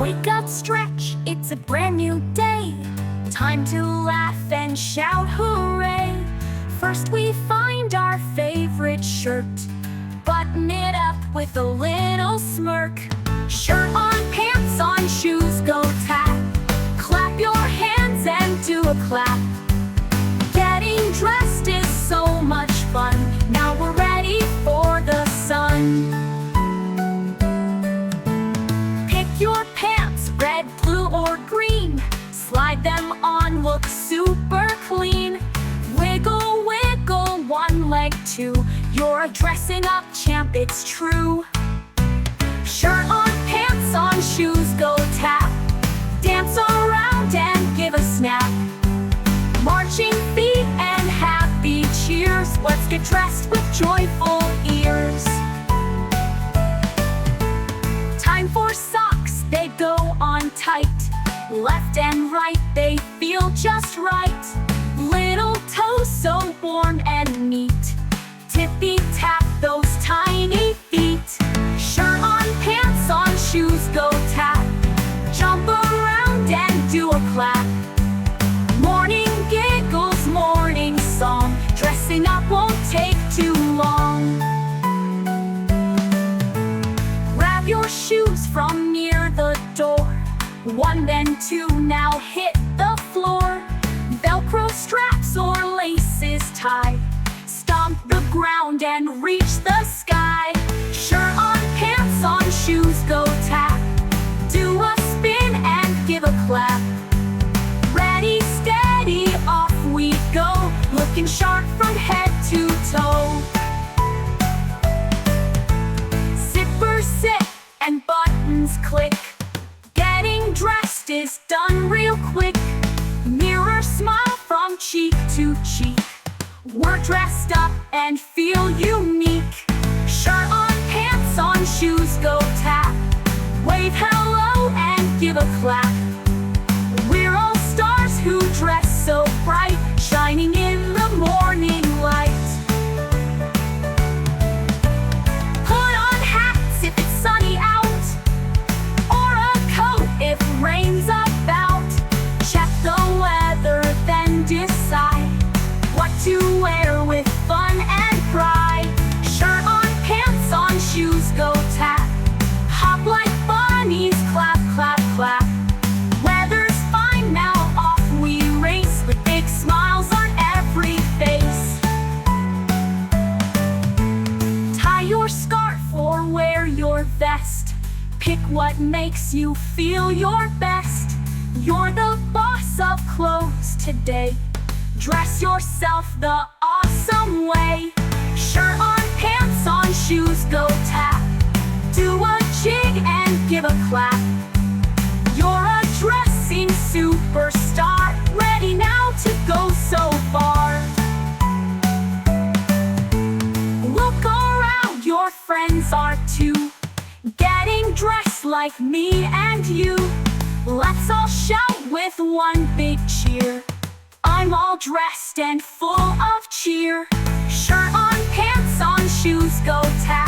Wake up, stretch, it's a brand new day. Time to laugh and shout hooray. First we find our favorite shirt, button it up with a little smirk. Shirt on, pants on, shoes go tap. Clap your hands and do a clap. Getting dressed is so much fun. Now we're ready for the sun. Pick your pants, red, blue, or green. Slide them on, look super clean. Wiggle, wiggle, one leg too. You're a dressing up champ, it's true. Shirt on, pants on, shoes go tap. Dance around and give a snap. Marching feet and happy cheers. Let's get dressed with joyful ears. Time for socks, they go on tight. Left and right, they feel just right. Little toes so warm and neat. Tippy tap those tiny feet. Shirt on, pants on, shoes go tap. Jump around and do a clap. Morning giggles, morning song. Dressing up won't take too long. Grab your shoes from near the door. One, then two, now hit the floor. Velcro straps or laces tie. Stomp the ground and reach the sky. Shirt on, pants on, shoes go tap. Do a spin and give a clap. Ready, steady, off we go. Looking sharp from head to toe. Zippers sit and buttons click. Getting dressed is done real quick. Mirror smile from cheek to cheek. We're dressed up and feel unique. Shirt on, pants on, shoes go tap. Wave hello and give a clap. We're all stars who dress so bright, shining in the morning light. Put on hats if it's sunny out, or a coat if rain's about. Check the weather, then decide what to wear with fun and pride. Shirt on, pants on, shoes go tap. Hop like bunnies, clap, clap, clap. Weather's fine now, off we race with big smiles on every face. Tie your scarf or wear your vest. Pick what makes you feel your best. You're the boss of clothes today. Dress yourself the awesome way. Shirt on, pants on, shoes go tap. Do a jig and give a clap. You're a dressing superstar, ready now to go so far. Look around, your friends are too, getting dressed like me and you. Let's all shout with one big cheer. I'm all dressed and full of cheer. Shirt on, pants on, shoes go tap.